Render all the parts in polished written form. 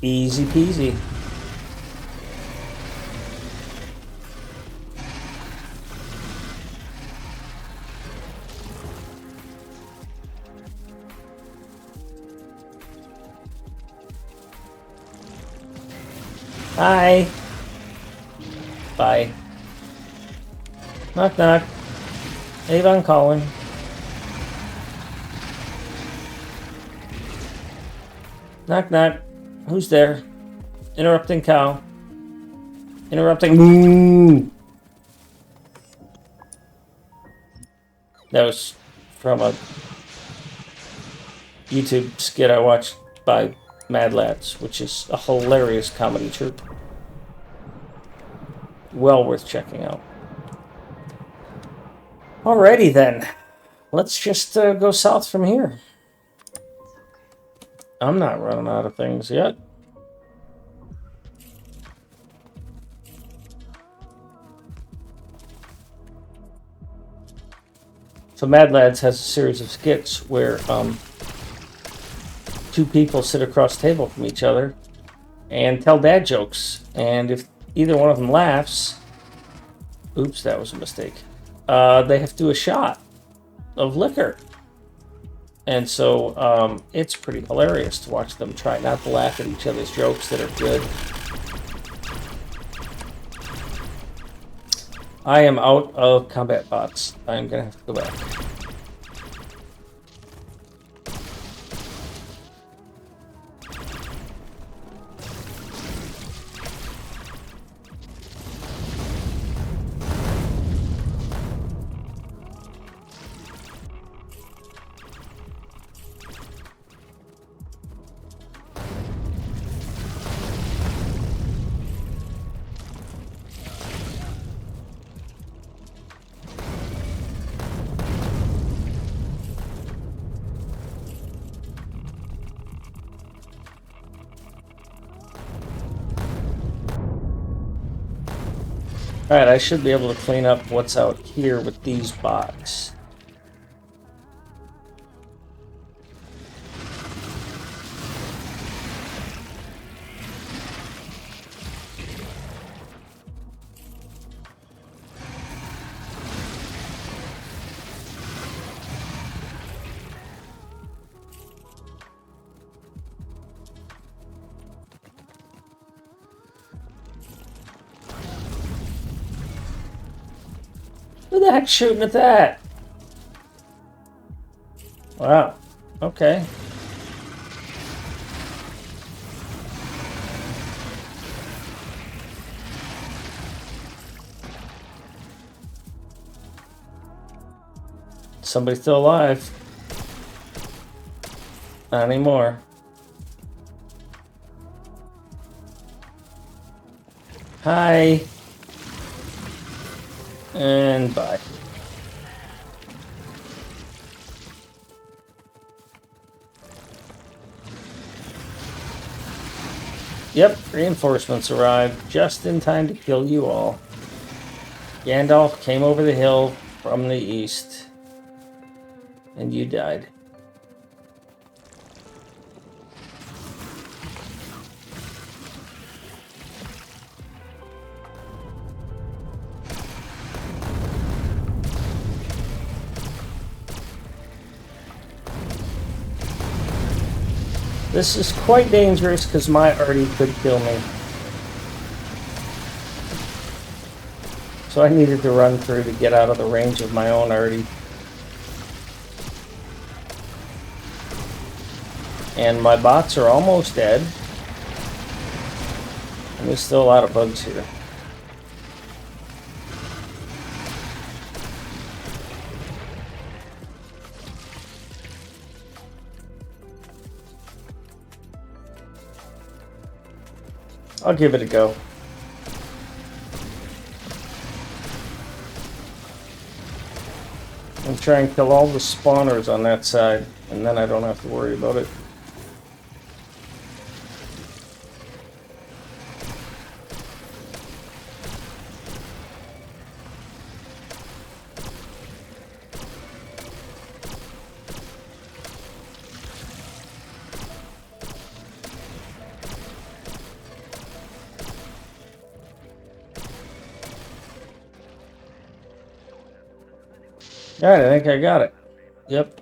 Easy peasy. Hi. Bye. Knock knock. Avon calling. Knock knock. Who's there? Interrupting cow. Interrupting moo. That was from a YouTube skit I watched by Mad Lads, which is a hilarious comedy troupe. Well worth checking out. Alrighty then. Let's just go south from here. I'm not running out of things yet. So Mad Lads has a series of skits where two people sit across the table from each other and tell dad jokes. And if either one of them laughs, oops, that was a mistake, they have to do a shot of liquor. And so it's pretty hilarious to watch them try not to laugh at each other's jokes that are good. I am out of combat bots. I'm going to have to go back. Alright, I should be able to clean up what's out here with these bots. Who the heck's shooting at that? Wow. Okay. Somebody still alive? Not anymore. Hi. And bye. Yep, reinforcements arrived just in time to kill you all. Gandalf came over the hill from the east, and you died. This is quite dangerous because my Artie could kill me. So I needed to run through to get out of the range of my own Artie. And my bots are almost dead. And there's still a lot of bugs here. I'll give it a go. I'm trying to kill all the spawners on that side, and then I don't have to worry about it. All right, I think I got it. Yep.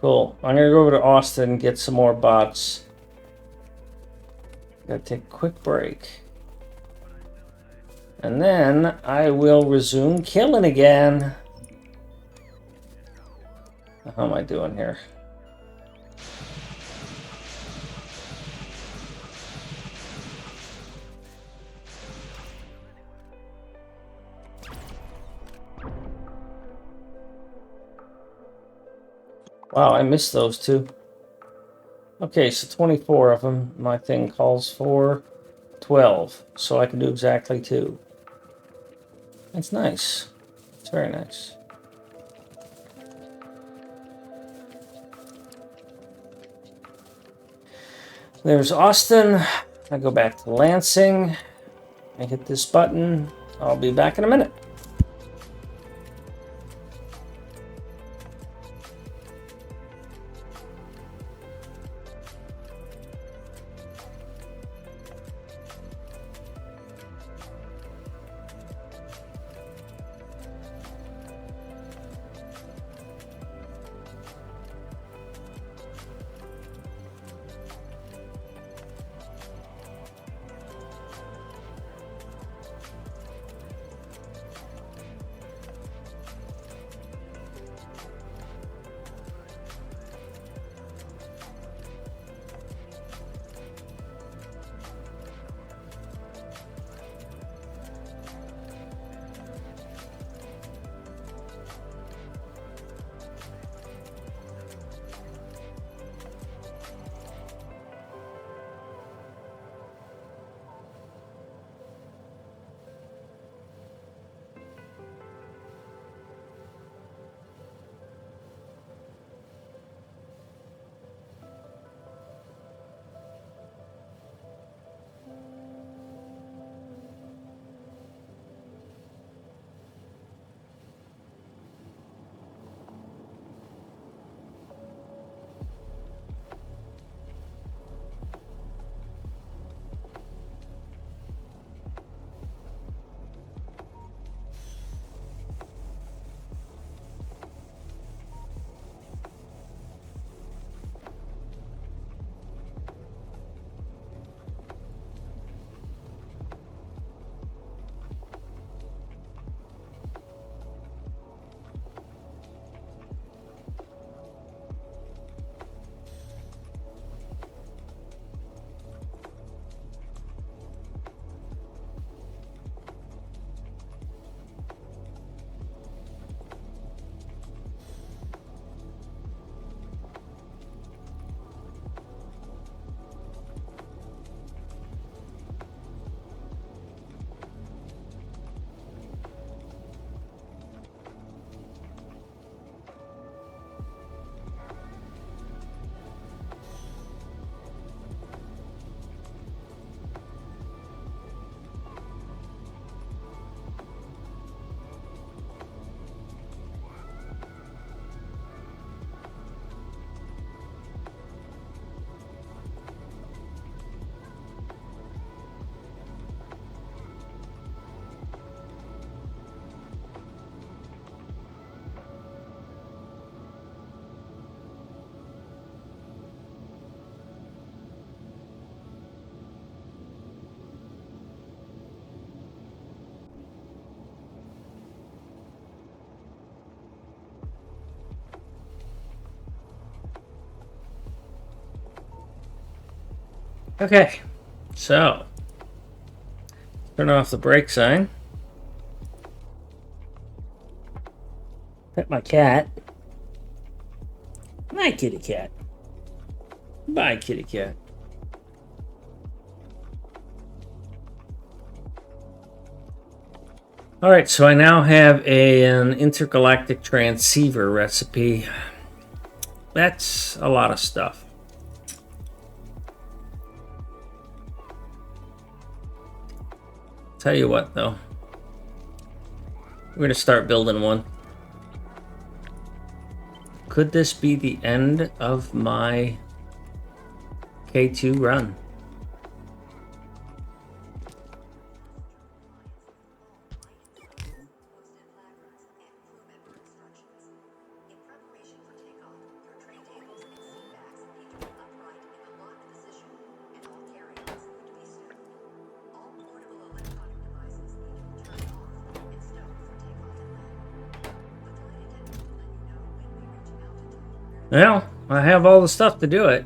Cool. I'm gonna go over to Austin and get some more bots. Gotta take a quick break. And then I will resume killing again. How am I doing here? Wow, I missed those two. Okay, so 24 of them. My thing calls for 12, so I can do exactly 2. That's nice. It's very nice. There's Austin. I go back to Lansing. I hit this button. I'll be back in a minute. Okay, so turn off the brake sign. Pet my cat. Hi, kitty cat. Bye, kitty cat. All right, so I now have an intergalactic transceiver recipe. That's a lot of stuff. Tell you what, though. We're going to start building one. Could this be the end of my K2 run? Well, I have all the stuff to do it.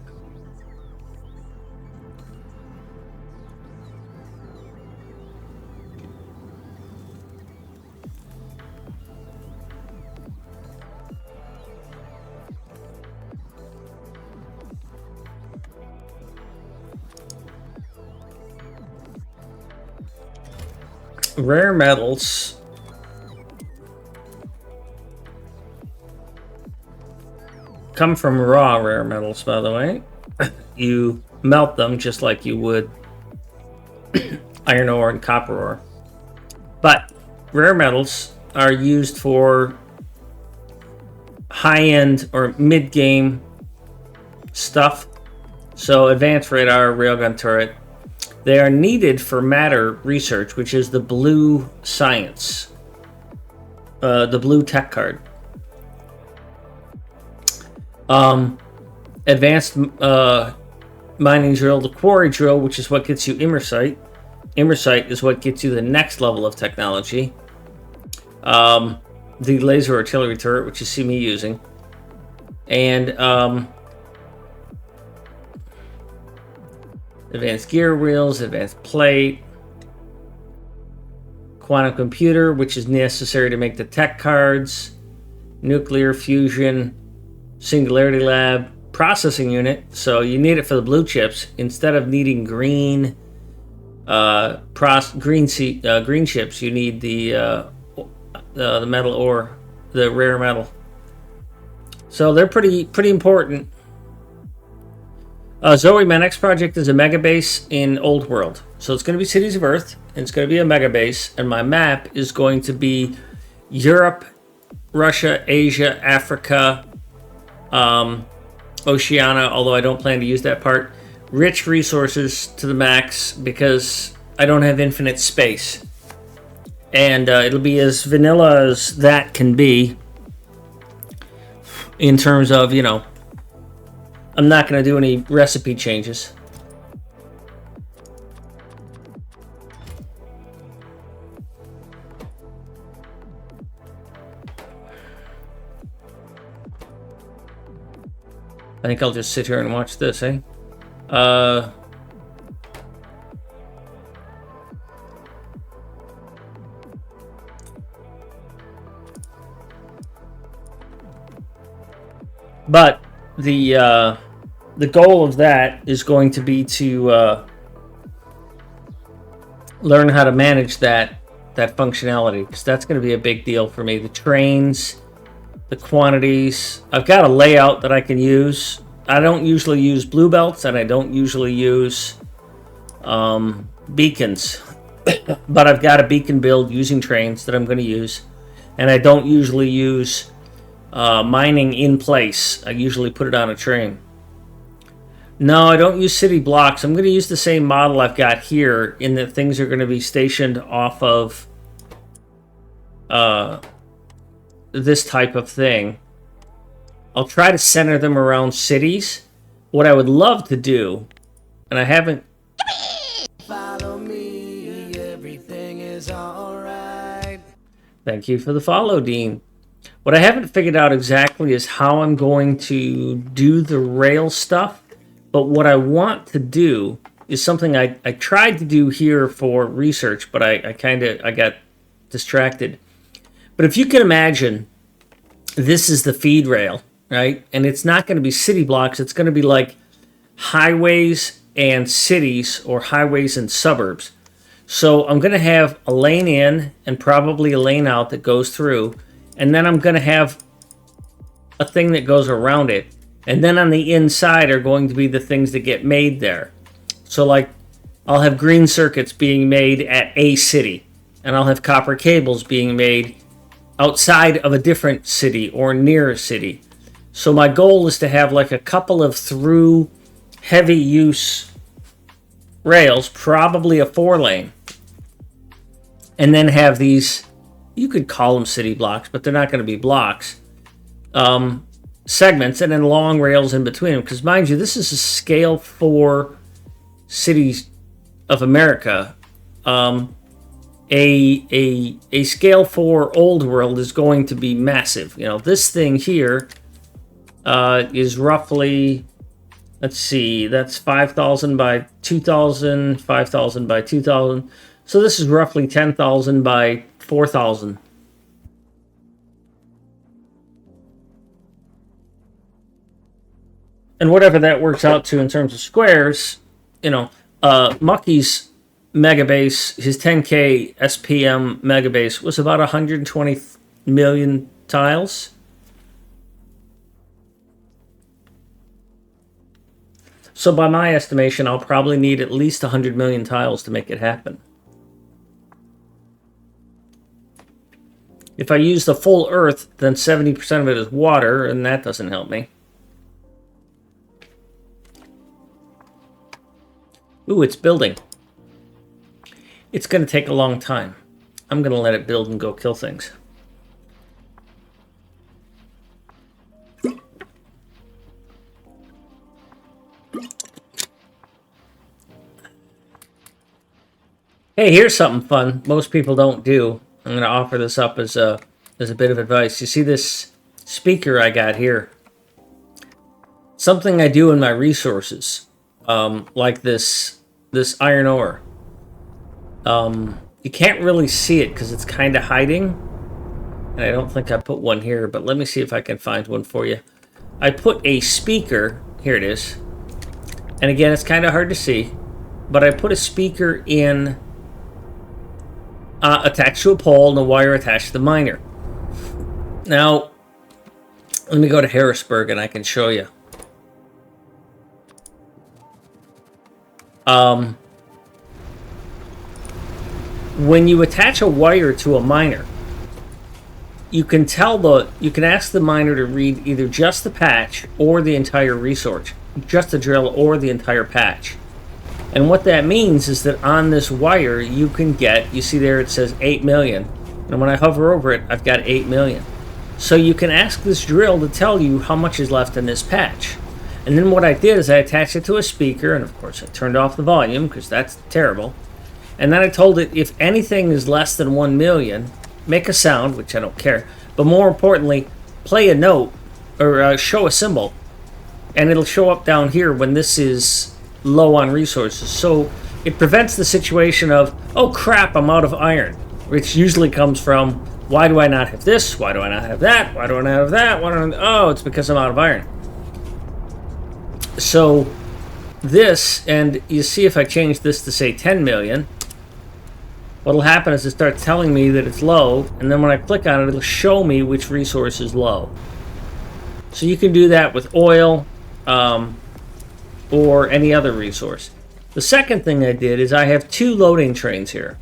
Rare metals. Come from raw rare metals, by the way. You melt them just like you would iron ore and copper ore. But rare metals are used for high-end or mid-game stuff. So advanced radar, railgun turret. They are needed for matter research, which is the blue science. The blue tech card. Advanced mining drill, the quarry drill, which is what gets you Immersite. Immersite is what gets you the next level of technology. The laser artillery turret, which you see me using. And advanced gear wheels, advanced plate. Quantum computer, which is necessary to make the tech cards. Nuclear fusion. Singularity lab. Processing unit, so you need it for the blue chips instead of needing green green chips. You need the metal ore, the rare metal. So they're pretty important. Zoe, my next project is a mega base in Old World. So it's going to be Cities of Earth, and it's going to be a mega base, and my map is going to be Europe, Russia, Asia, Africa, Oceania, although I don't plan to use that part. Rich resources to the max because I don't have infinite space. And it'll be as vanilla as that can be in terms of, you know, I'm not going to do any recipe changes. I think I'll just sit here and watch this, eh? But the goal of that is going to be to learn how to manage that functionality, because that's going to be a big deal for me. The trains, the quantities. I've got a layout that I can use. I don't usually use blue belts, and I don't usually use beacons. But I've got a beacon build using trains that I'm going to use. And I don't usually use mining in place. I usually put it on a train. No, I don't use city blocks. I'm going to use the same model I've got here, in that things are going to be stationed off of this type of thing. I'll try to center them around cities. What I would love to do, and I haven't... Follow me, everything is alright. Thank you for the follow, Dean. What I haven't figured out exactly is how I'm going to do the rail stuff, but what I want to do is something I tried to do here for research, but I got distracted. But if you can imagine, this is the feed rail, right? And it's not going to be city blocks. It's going to be like highways and cities, or highways and suburbs. So I'm going to have a lane in and probably a lane out that goes through. And then I'm going to have a thing that goes around it. And then on the inside are going to be the things that get made there. So like, I'll have green circuits being made at a city. And I'll have copper cables being made outside of a different city or near a city. So my goal is to have like a couple of through heavy use rails, probably a 4-lane. And then have these, you could call them city blocks, but they're not going to be blocks. Segments, and then long rails in between them. Because mind you, this is a scale 4 cities of America. A scale 4 old world is going to be massive. You know, this thing here is roughly, let's see, that's 5,000 by 2,000, 5,000 by 2,000. So this is roughly 10,000 by 4,000. And whatever that works out to in terms of squares, you know, Mucky's megabase, his 10K SPM megabase was about 120 million tiles. So by my estimation, I'll probably need at least 100 million tiles to make it happen. If I use the full Earth, then 70% of it is water, and that doesn't help me. Ooh, it's building. It's going to take a long time. I'm going to let it build and go kill things. Hey, here's something fun most people don't do. I'm going to offer this up as a bit of advice. You see this speaker I got here? Something I do in my resources, like this iron ore. You can't really see it because it's kind of hiding. And I don't think I put one here, but let me see if I can find one for you. I put a speaker, here it is. And again, it's kind of hard to see, but I put a speaker in attached to a pole and a wire attached to the miner. Now, let me go to Harrisburg and I can show you. When you attach a wire to a miner, you can ask the miner to read either just the patch or the entire resource, just the drill or the entire patch. And what that means is that on this wire, you can get, you see there it says 8 million. And when I hover over it, I've got 8 million. So you can ask this drill to tell you how much is left in this patch. And then what I did is I attached it to a speaker, and of course I turned off the volume because that's terrible. And then I told it if anything is less than 1 million, make a sound, which I don't care. But more importantly, play a note or show a symbol. And it'll show up down here when this is low on resources. So it prevents the situation of, oh crap, I'm out of iron, which usually comes from, why do I not have this? Why do I not have that? Why do I not have that? Oh, it's because I'm out of iron. So this, and you see if I change this to say 10 million, what'll happen is it starts telling me that it's low, and then when I click on it, it'll show me which resource is low. So you can do that with oil, or any other resource. The second thing I did is I have 2 loading trains here,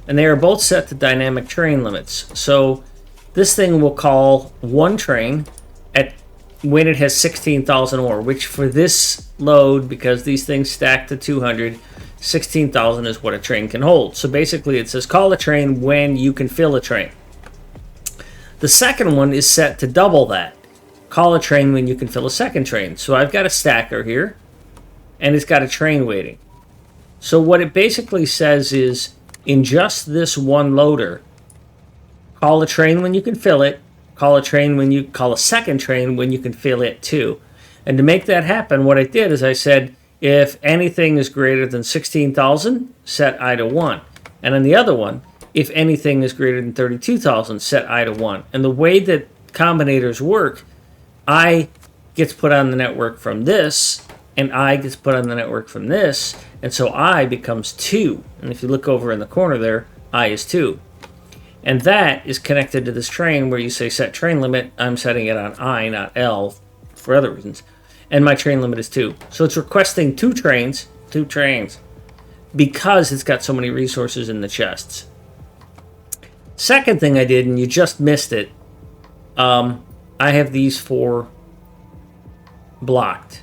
and they are both set to dynamic train limits. So this thing will call one train at when it has 16,000 ore, which for this load, because these things stack to 200, 16,000 is what a train can hold. So basically it says call a train when you can fill a train. The second one is set to double that. Call a train when you can fill a second train. So I've got a stacker here, and it's got a train waiting. So what it basically says is, in just this one loader, call a train when you can fill it, call a second train when you can fill it too. And to make that happen, what I did is I said, if anything is greater than 16,000, set I to 1. And on the other one, if anything is greater than 32,000, set I to 1. And the way that combinators work, I gets put on the network from this, and I gets put on the network from this, and so I becomes 2. And if you look over in the corner there, I is 2. And that is connected to this train where you say set train limit. I'm setting it on I, not L, for other reasons. And my train limit is 2. So it's requesting 2 trains, because it's got so many resources in the chests. Second thing I did, and you just missed it, I have these 4 blocked.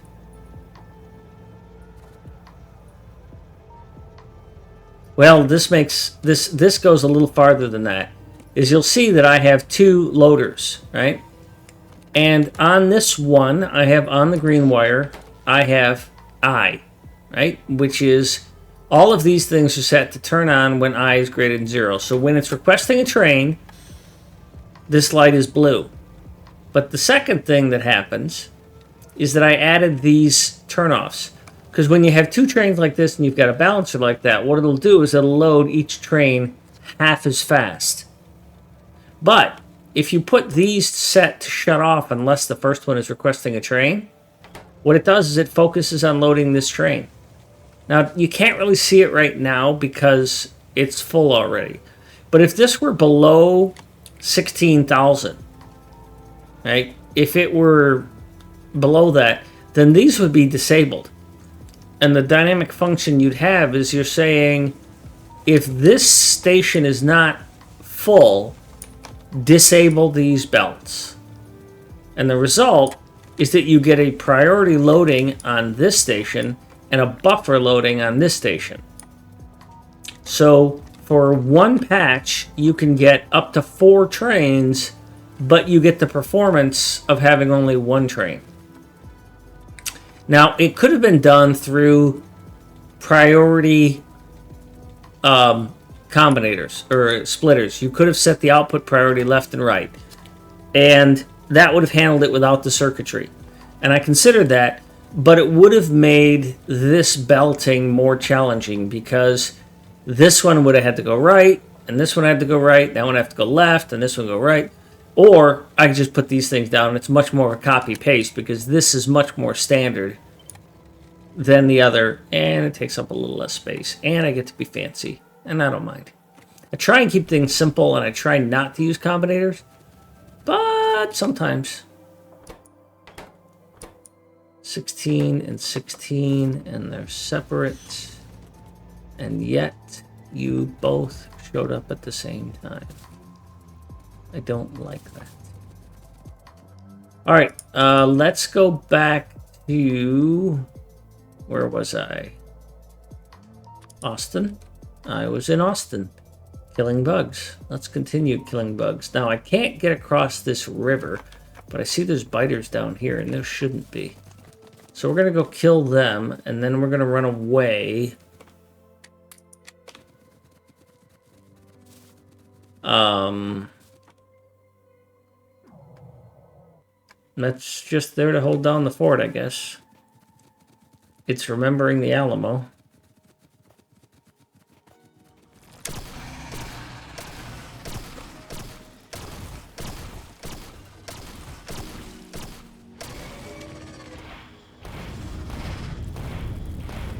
Well, this goes a little farther than that. Is you'll see that I have 2 loaders, right? And on this one, I have on the green wire, I have I, right? Which is all of these things are set to turn on when I is greater than 0. So when it's requesting a train, this light is blue. But the second thing that happens is that I added these turnoffs. Because when you have two trains like this and you've got a balancer like that, what it'll do is it'll load each train half as fast. But if you put these set to shut off unless the first one is requesting a train, what it does is it focuses on loading this train. Now, you can't really see it right now because it's full already. But if this were below 16,000, right? If it were below that, then these would be disabled. And the dynamic function you'd have is you're saying, if this station is not full, disable these belts. And the result is that you get a priority loading on this station and a buffer loading on this station. So for one patch, you can get up to 4 trains, but you get the performance of having only 1 train. Now, it could have been done through priority combinators or splitters. You could have set the output priority left and right, and that would have handled it without the circuitry. And I considered that, but it would have made this belting more challenging because this one would have had to go right, and this one had to go right, that one had to go left, and this one go right. Or I could just put these things down, and it's much more of a copy-paste because this is much more standard than the other, and it takes up a little less space, and I get to be fancy, and I don't mind. I try and keep things simple, and I try not to use combinators, but sometimes. 16 and 16, and they're separate, and yet you both showed up at the same time. I don't like that. All right, let's go back to... Where was I? Austin. I was in Austin, killing bugs. Let's continue killing bugs. Now, I can't get across this river, but I see there's biters down here, and there shouldn't be. So we're going to go kill them, and then we're going to run away. That's just there to hold down the fort, I guess. It's remembering the Alamo.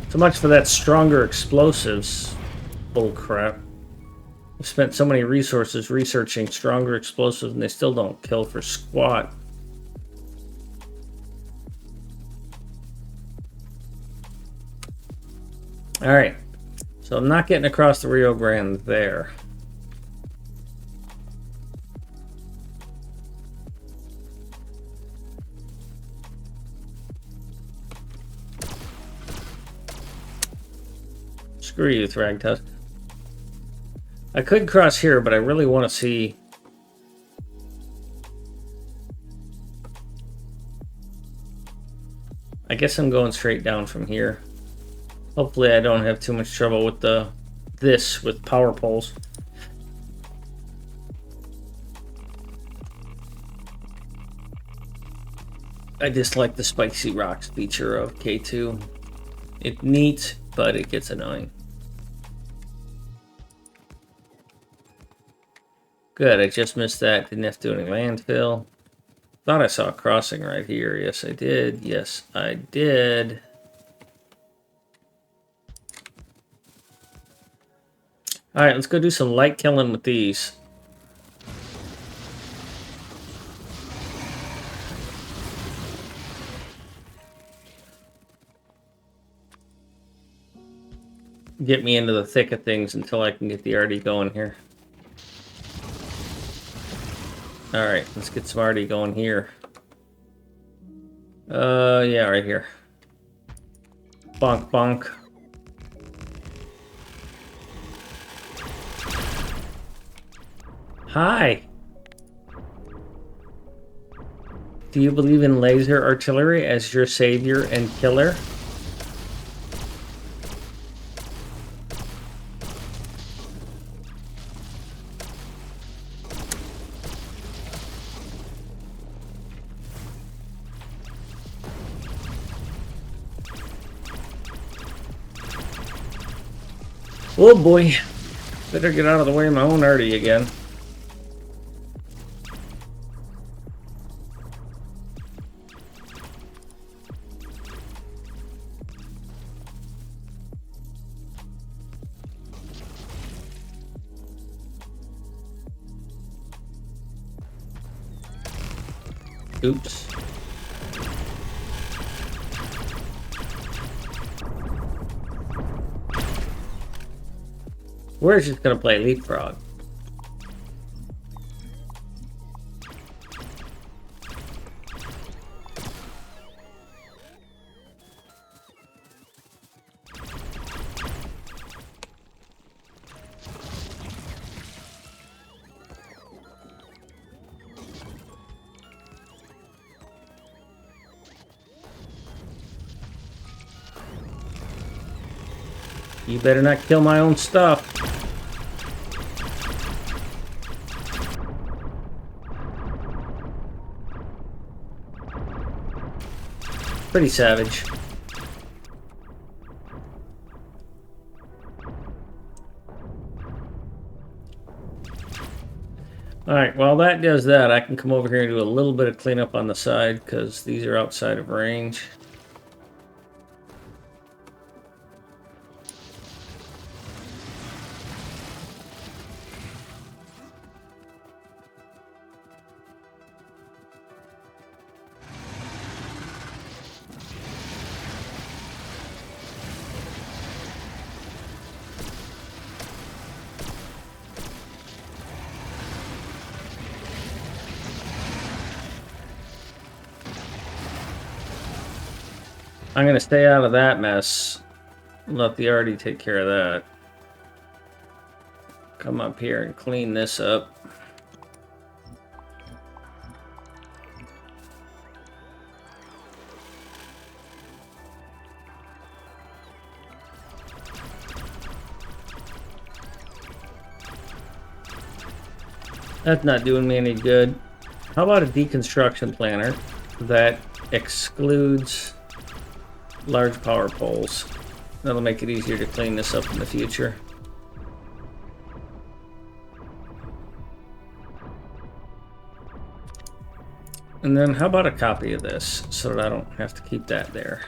So much for that stronger explosives bull crap. We've spent so many resources researching stronger explosives and they still don't kill for squat. Alright, so I'm not getting across the Rio Grande there. Screw you, Thragtusk. I could cross here, but I really want to see... I guess I'm going straight down from here. Hopefully I don't have too much trouble with this with power poles. I dislike the spicy rocks feature of K2. It's neat, but it gets annoying. Good, I just missed that. Didn't have to do any landfill. Thought I saw a crossing right here. Yes, I did. Yes, I did. Alright, let's go do some light killing with these. Get me into the thick of things until I can get the RD going here. Alright, let's get some RD going here. Yeah, right here. Bonk, bonk. Hi! Do you believe in laser artillery as your savior and killer? Oh boy. Better get out of the way of my own arty again. Oops. We're just gonna play leapfrog. You better not kill my own stuff. Pretty savage. Alright, while that does that, I can come over here and do a little bit of cleanup on the side, because these are outside of range. I'm going to stay out of that mess. Let the arty take care of that. Come up here and clean this up. That's not doing me any good. How about a deconstruction planner that excludes large power poles? That'll make it easier to clean this up in the future. And then how about a copy of this so that I don't have to keep that there?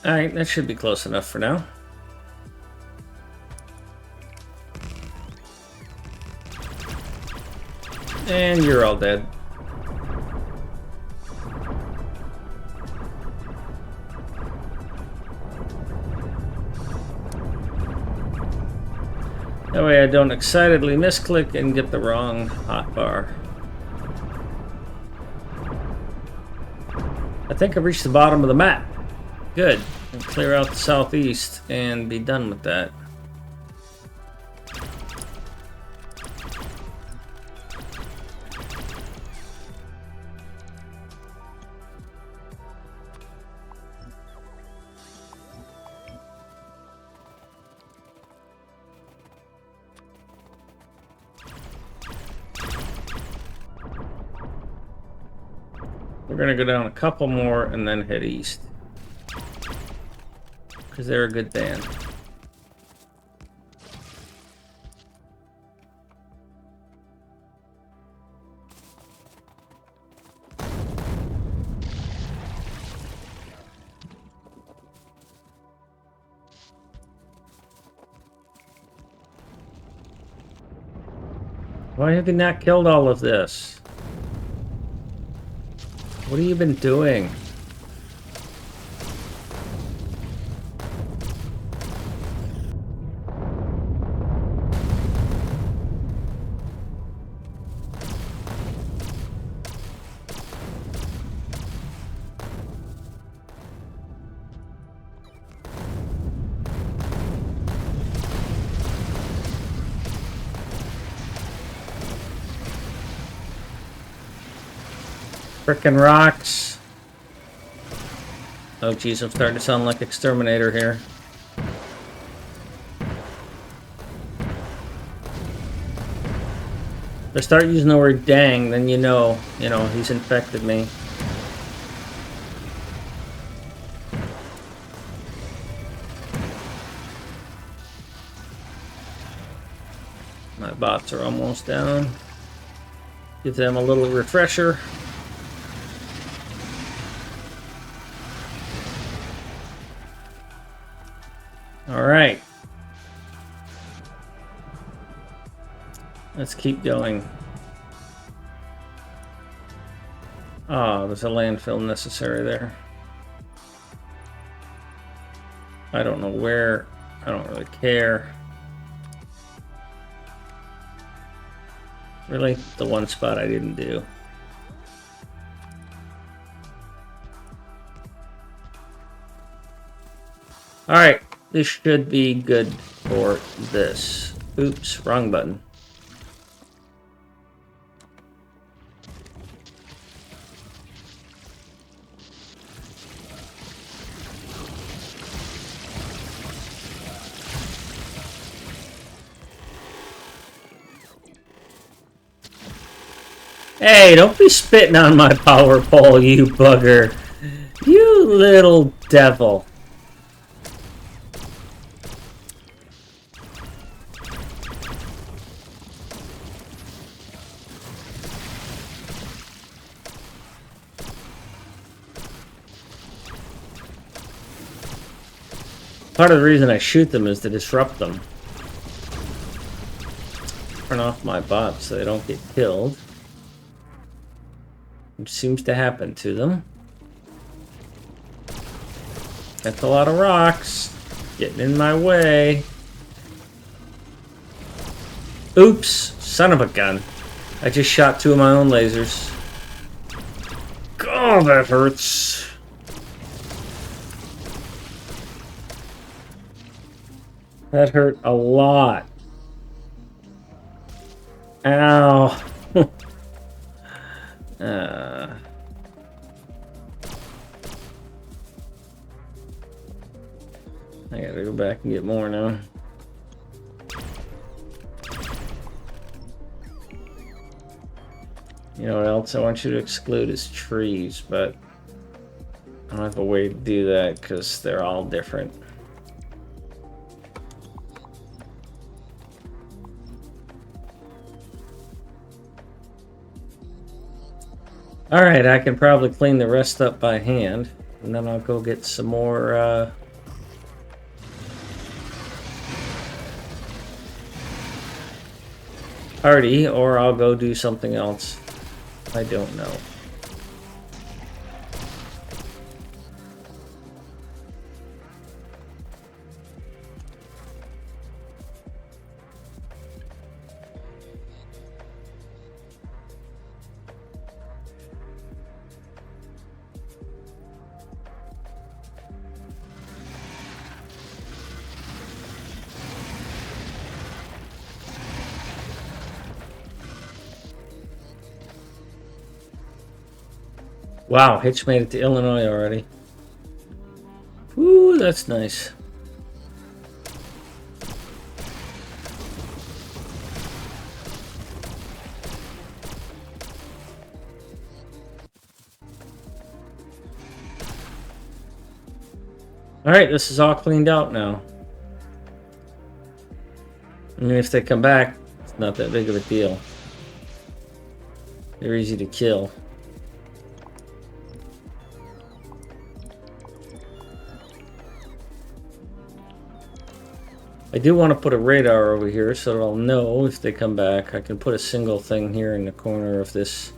Alright, that should be close enough for now. And you're all dead. That way I don't excitedly misclick and get the wrong hotbar. I think I've reached the bottom of the map. Good. And clear out the southeast and be done with that. We're going to go down a couple more and then head east, because they're a good band. Why have you not killed all of this? What have you been doing? Frickin' rocks. Oh geez, I'm starting to sound like Exterminator here. If I start using the word dang, then you know, he's infected me. My bots are almost down. Give them a little refresher. All right. Let's keep going. Oh, there's a landfill necessary there. I don't know where. I don't really care. Really? The one spot I didn't do. Alright, this should be good for this. Oops, wrong button. Hey, don't be spitting on my power pole, you bugger. You little devil. Part of the reason I shoot them is to disrupt them. Turn off my bots so they don't get killed. Which seems to happen to them. That's a lot of rocks. Getting in my way. Oops! Son of a gun. I just shot 2 of my own lasers. God, that hurts. That hurt a lot. Ow. I gotta go back and get more now. You know what else I want you to exclude is trees, but I don't have a way to do that because they're all different. Alright, I can probably clean the rest up by hand, and then I'll go get some more, party, or I'll go do something else. I don't know. Wow, Hitch made it to Illinois already. Woo, that's nice. Alright, this is all cleaned out now. I mean, if they come back, it's not that big of a deal. They're easy to kill. I do want to put a radar over here so I'll know if they come back. I can put a single thing here in the corner of this.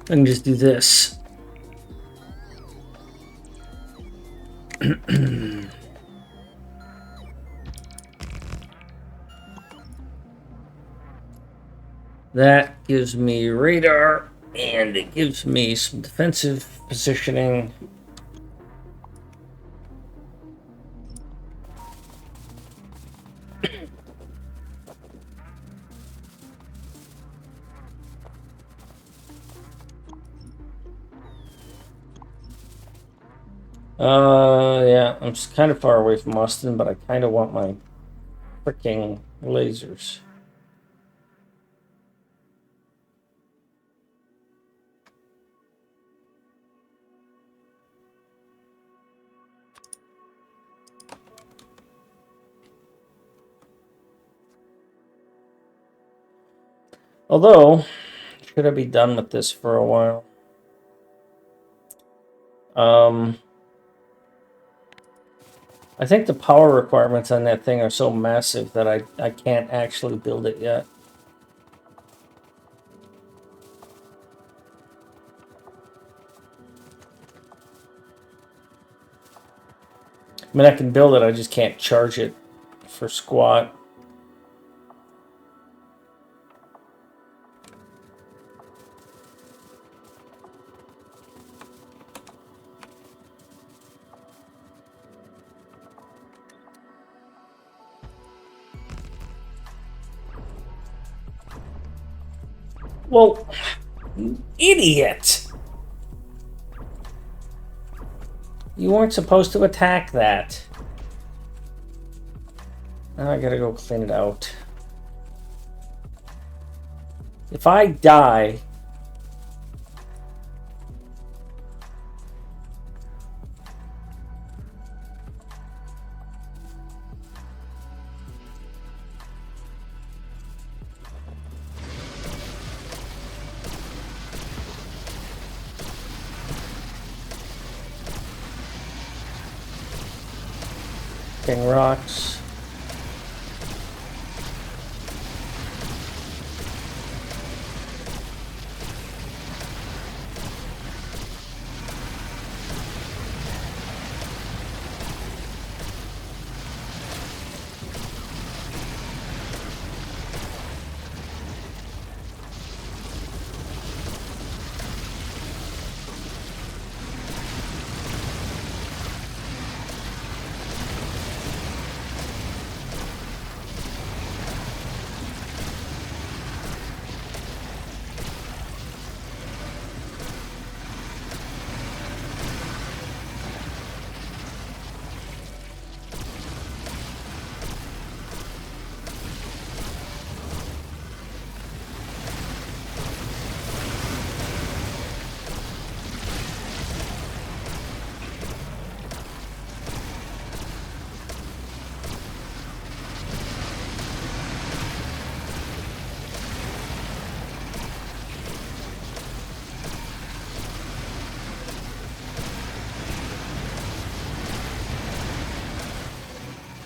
I can just do this. That gives me radar, and it gives me some defensive positioning. Yeah, I'm just kind of far away from Austin, but I kind of want my freaking lasers. Although, should I be done with this for a while? I think the power requirements on that thing are so massive that I can't actually build it yet. I mean, I can build it, I just can't charge it for squat. Well, idiot! You weren't supposed to attack that. Now I gotta go clean it out. If I die... King rocks.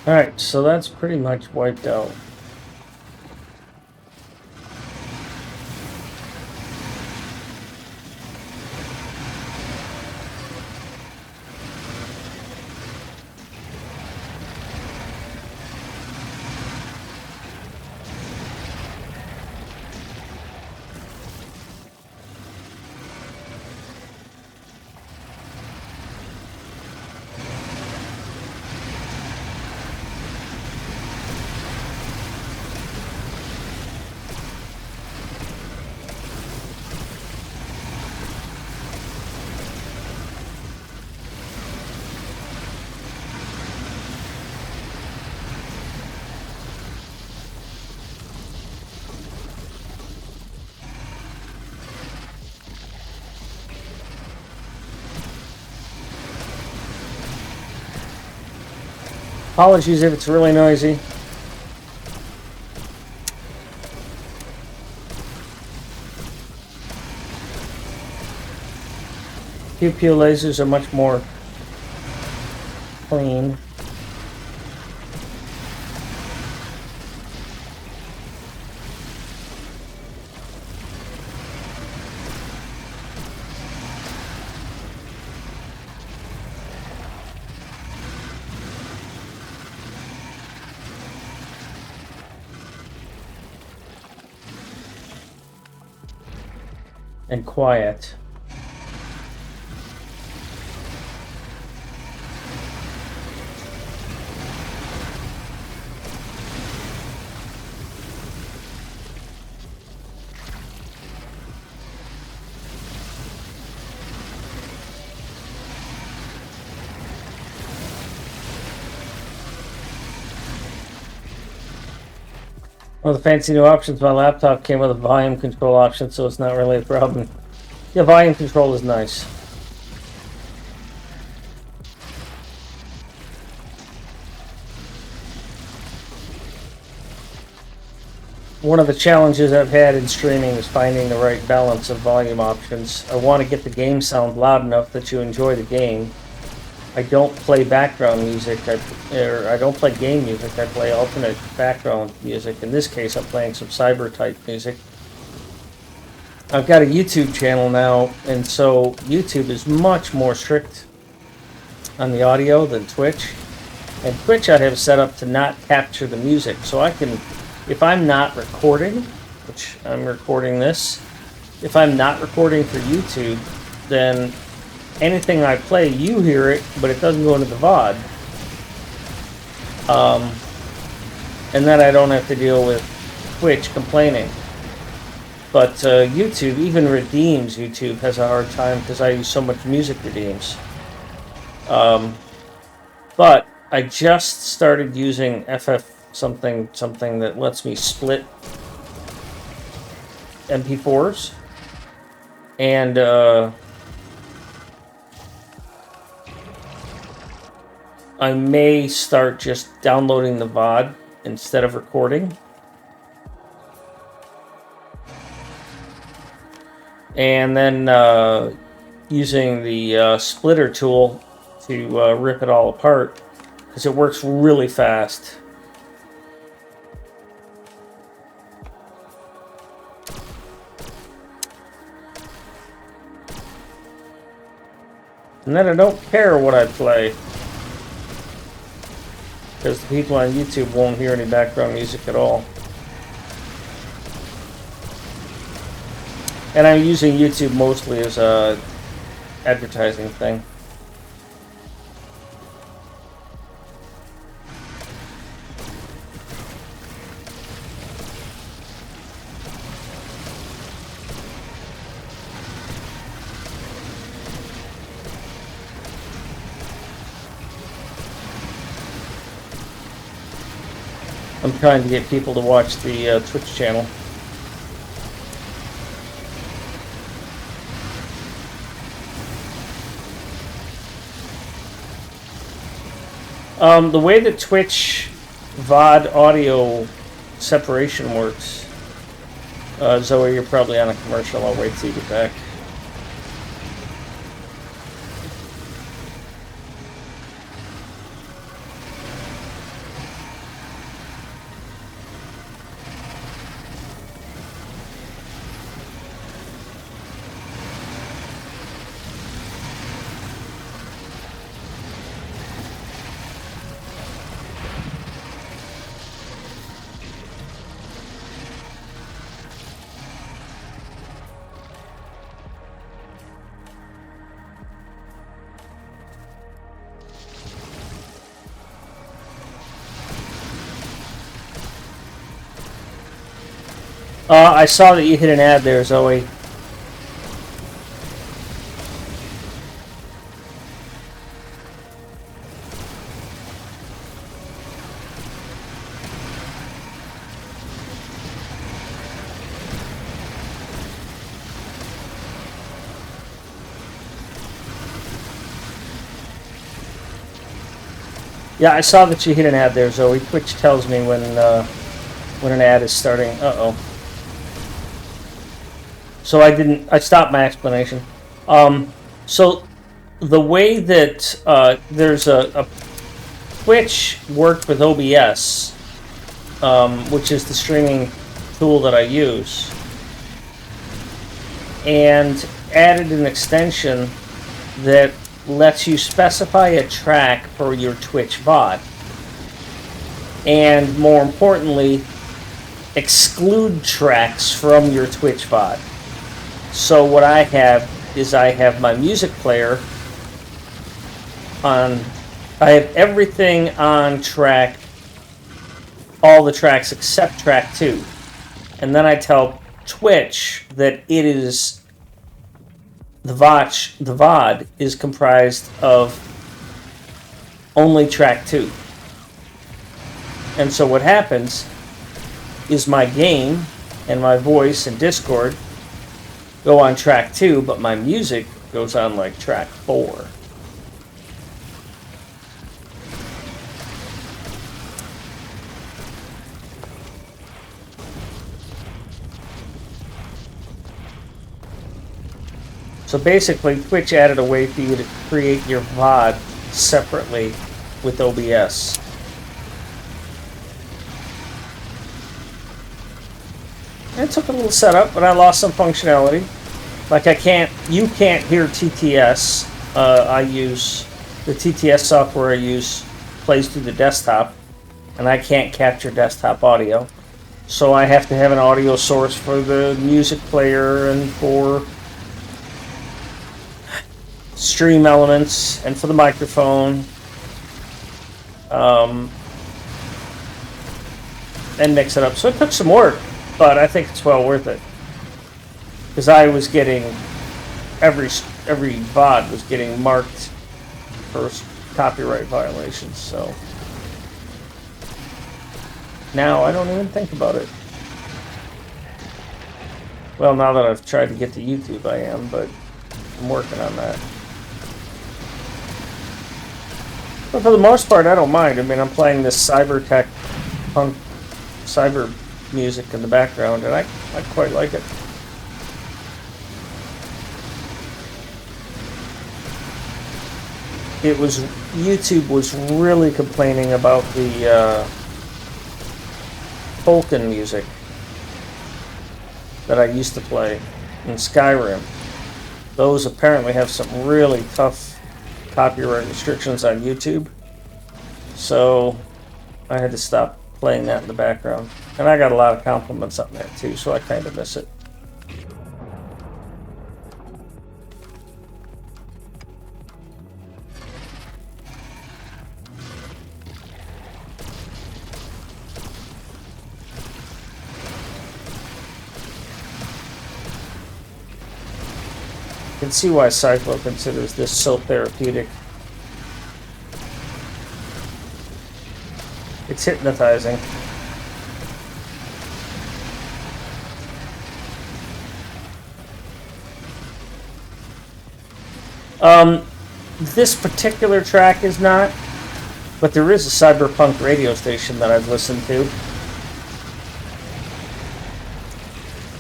Alright, so that's pretty much wiped out. Apologies if it's really noisy. Pew pew lasers are much more clean. And quiet. Well, the fancy new options, my laptop came with a volume control option, so it's not really a problem. Yeah, volume control is nice. One of the challenges I've had in streaming is finding the right balance of volume options. I want to get the game sound loud enough that you enjoy the game. I don't play background music, I don't play game music, I play alternate background music. In this case, I'm playing some cyber type music. I've got a YouTube channel now, and so YouTube is much more strict on the audio than Twitch. And Twitch I have set up to not capture the music, so I can, if I'm not recording, which I'm recording this, if I'm not recording for YouTube, then anything I play, you hear it, but it doesn't go into the VOD. And then I don't have to deal with Twitch complaining. But YouTube, even redeems, YouTube has a hard time because I use so much music redeems. But I just started using FF something that lets me split MP4s. And I may start just downloading the VOD instead of recording. And then using the splitter tool to rip it all apart, because it works really fast. And then I don't care what I play, because the people on YouTube won't hear any background music at all. And I'm using YouTube mostly as a advertising thing. I'm trying to get people to watch the Twitch channel. The way that Twitch VOD audio separation works, Zoe, you're probably on a commercial. I'll wait till you get back. I saw that you hit an ad there, Zoe. Yeah, I saw that you hit an ad there, Zoe. Twitch tells me when an ad is starting. Uh-oh. So I stopped my explanation. So the way that there's a Twitch worked with OBS, which is the streaming tool that I use, and added an extension that lets you specify a track for your Twitch VOD. And more importantly, exclude tracks from your Twitch VOD. So what I have is I have my music player on, I have everything on track, all the tracks except track 2. And then I tell Twitch that it is, the VOD is comprised of only track 2. And so what happens is my game and my voice and Discord go on track 2, but my music goes on like track 4. So basically, Twitch added a way for you to create your VOD separately with OBS. It took a little setup, but I lost some functionality. Like you can't hear TTS. I use the TTS software I use plays through the desktop, and I can't capture desktop audio. So I have to have an audio source for the music player and for stream elements and for the microphone. And mix it up. So it took some work, but I think it's well worth it. Because I was getting every VOD was getting marked for copyright violations, so now I don't even think about it. Well, now that I've tried to get to YouTube, I am, but I'm working on that. But for the most part, I don't mind. I mean, I'm playing this cyber punk cyber music in the background, and I quite like it. YouTube was really complaining about the Tolkien music that I used to play in Skyrim. Those apparently have some really tough copyright restrictions on YouTube, so I had to stop playing that in the background. And I got a lot of compliments on that too, so I kind of miss it. You can see why Cyclo considers this so therapeutic. It's hypnotizing. This particular track is not, but there is a cyberpunk radio station that I've listened to.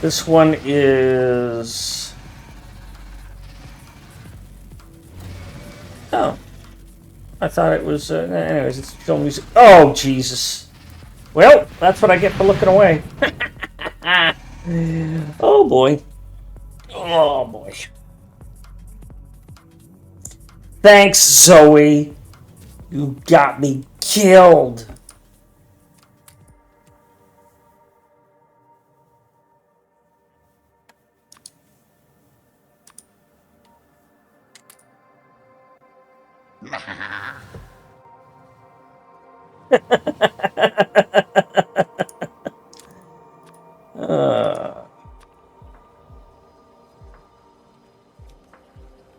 This one is... Oh. I thought it was... anyways, it's film music. Oh, Jesus. Well, that's what I get for looking away. Oh, boy. Oh, boy. Thanks, Zoe. You got me killed.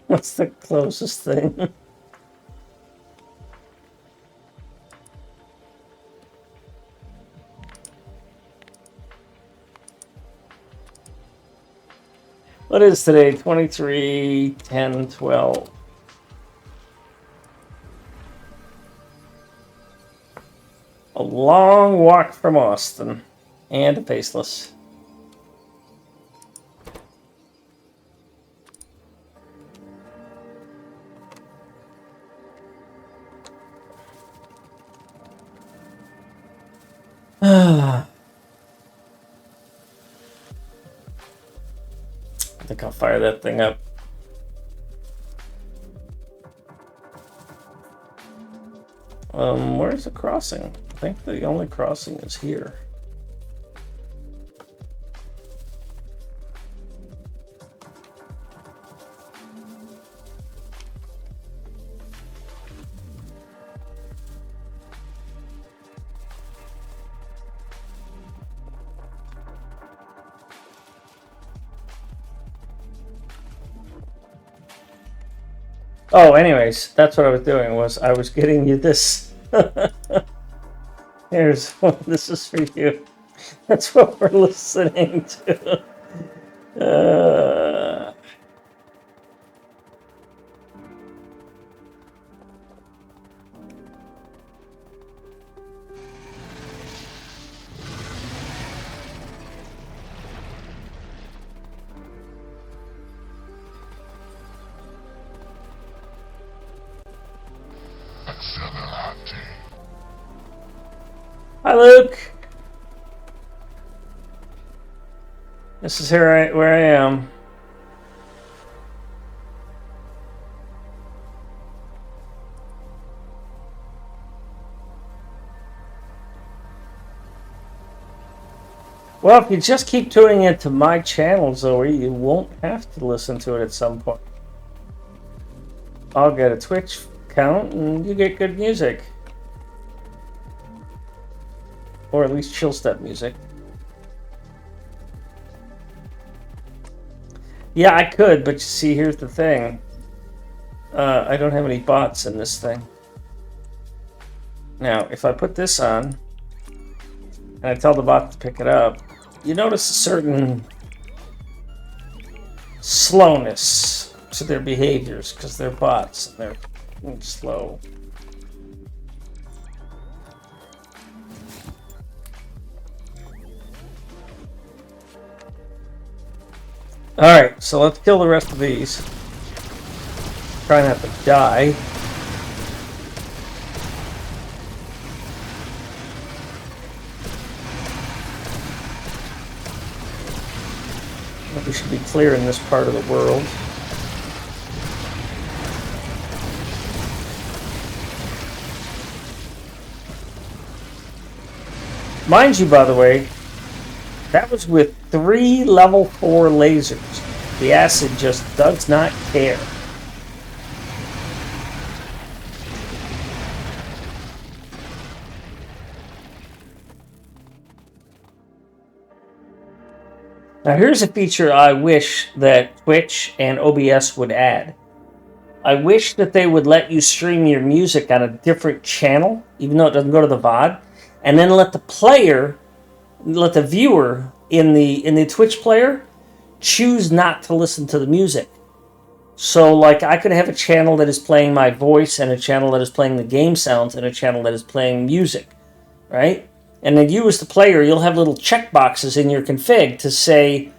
What's the closest thing? What is today? 23, 10, 12. A long walk from Austin. And a faceless. I think I'll fire that thing up. Where's the crossing? I think the only crossing is here. Oh, anyways, that's what I was doing, was I was getting you this. Here's, this is for you. That's what we're listening to. Hi, Luke. This is where I am. Well, if you just keep tuning into my channel, Zoe, you won't have to listen to it at some point. I'll get a Twitch account and you get good music. Or at least chill step music. Yeah, I could, but you see, here's the thing. I don't have any bots in this thing. Now, if I put this on, and I tell the bot to pick it up, you notice a certain slowness to their behaviors, because they're bots, and they're slow. Alright, so let's kill the rest of these. Try not to die. We should be clear in this part of the world. Mind you, by the way, that was with 3 level 4 lasers. The acid just does not care. Now here's a feature I wish that Twitch and OBS would add. I wish that they would let you stream your music on a different channel, even though it doesn't go to the VOD, and then let the viewer in the Twitch player choose not to listen to the music. So like I could have a channel that is playing my voice and a channel that is playing the game sounds and a channel that is playing music, right? And then you as the player, you'll have little check boxes in your config to say,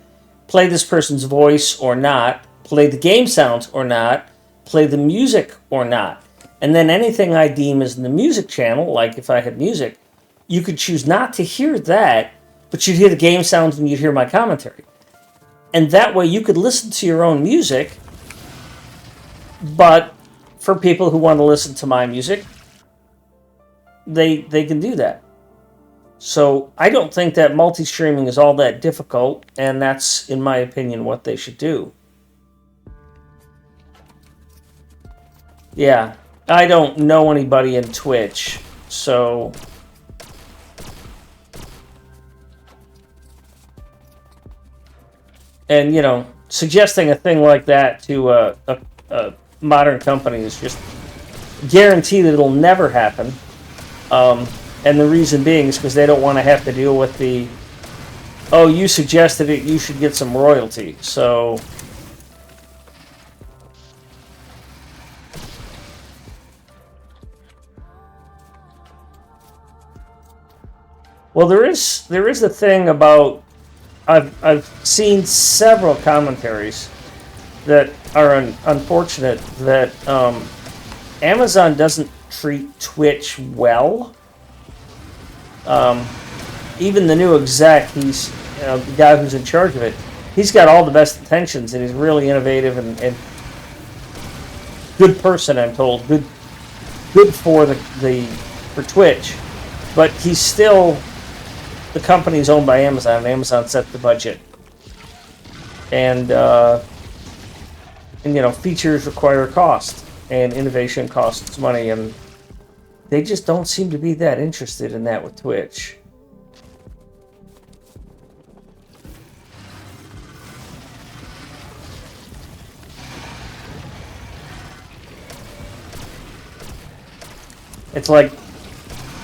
play this person's voice or not, play the game sounds or not, play the music or not. And then anything I deem as in the music channel, like if I had music, you could choose not to hear that, but you'd hear the game sounds and you'd hear my commentary. And that way you could listen to your own music, but for people who want to listen to my music, they can do that. So I don't think that multi-streaming is all that difficult, and that's, in my opinion, what they should do. Yeah, I don't know anybody in Twitch, so... And, you know, suggesting a thing like that to a modern company is just guarantee that it'll never happen. And the reason being is because they don't want to have to deal with the, oh, you suggested it, you should get some royalty. So, well, there is a thing about, I've seen several commentaries that are unfortunate that Amazon doesn't treat Twitch well. Even the new exec, he's the guy who's in charge of it. He's got all the best intentions, and he's really innovative and good person. I'm told good for for Twitch, but he's still, the company is owned by Amazon, and Amazon set the budget, and you know, features require cost, and innovation costs money, and they just don't seem to be that interested in that with Twitch. It's like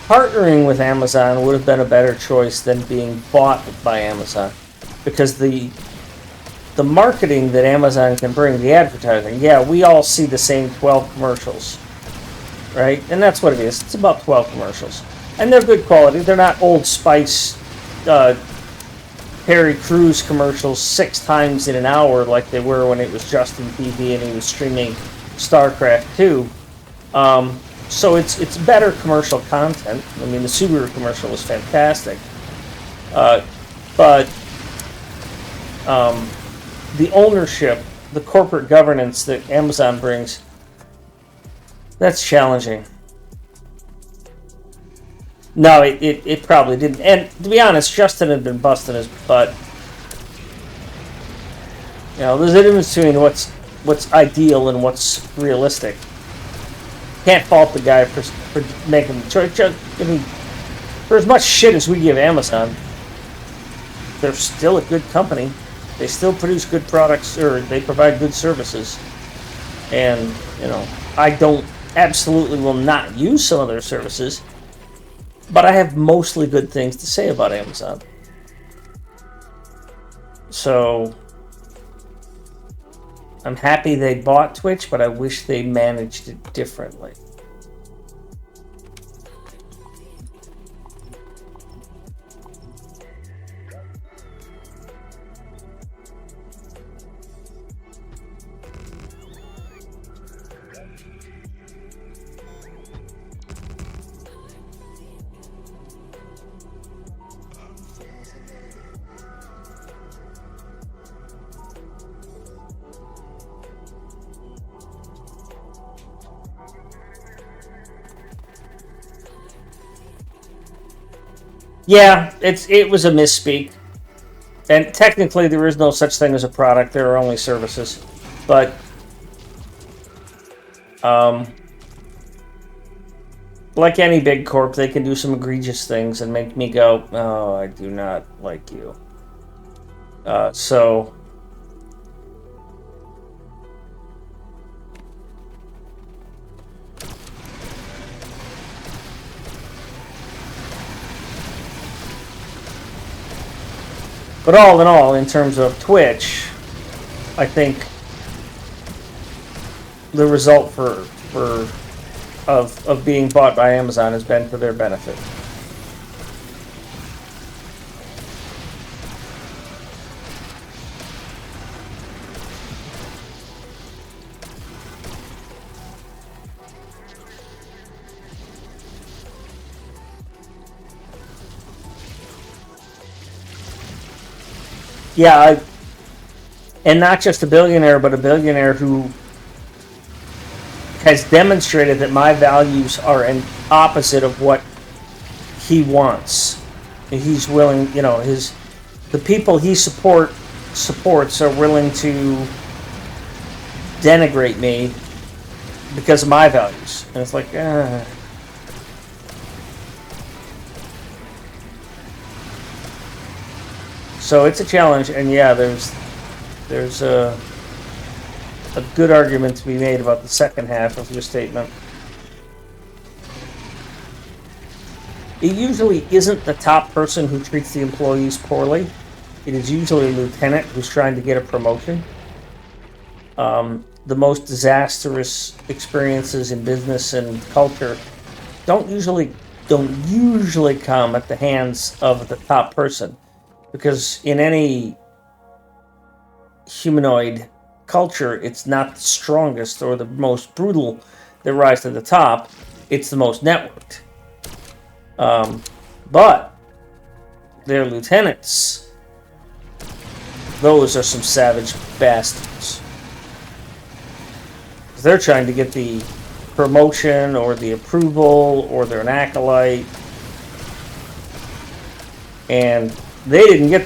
partnering with Amazon would have been a better choice than being bought by Amazon, because the marketing that Amazon can bring, the advertising, yeah, we all see the same 12 commercials, right? And that's what it is. It's about 12 commercials. And they're good quality. They're not Old Spice, Harry Crews commercials 6 times in an hour like they were when it was Justin TV and he was streaming StarCraft 2. So it's better commercial content. I mean, the Subaru commercial was fantastic. But the ownership, the corporate governance that Amazon brings, that's challenging. No, it probably didn't. And to be honest, Justin had been busting his butt. You know, there's a difference between what's ideal and what's realistic. Can't fault the guy for making the choice. I mean, for as much shit as we give Amazon, they're still a good company. They still produce good products, or they provide good services. And, you know, I absolutely will not use some of their services, but I have mostly good things to say about Amazon. So I'm happy they bought Twitch, but I wish they managed it differently. Yeah, it was a misspeak. And technically there is no such thing as a product, there are only services. But like any big corp, they can do some egregious things and make me go, oh, I do not like you. So but all in all, in terms of Twitch, I think the result of being bought by Amazon has been for their benefit. Yeah, and not just a billionaire, but a billionaire who has demonstrated that my values are an opposite of what he wants. He's willing, you know, the people he supports are willing to denigrate me because of my values, and it's like, So it's a challenge, and yeah, there's a good argument to be made about the second half of your statement. It usually isn't the top person who treats the employees poorly. It is usually a lieutenant who's trying to get a promotion. The most disastrous experiences in business and culture don't usually come at the hands of the top person. Because in any humanoid culture, it's not the strongest or the most brutal that rise to the top. It's the most networked. But their lieutenants, those are some savage bastards. They're trying to get the promotion or the approval, or they're an acolyte. And they didn't get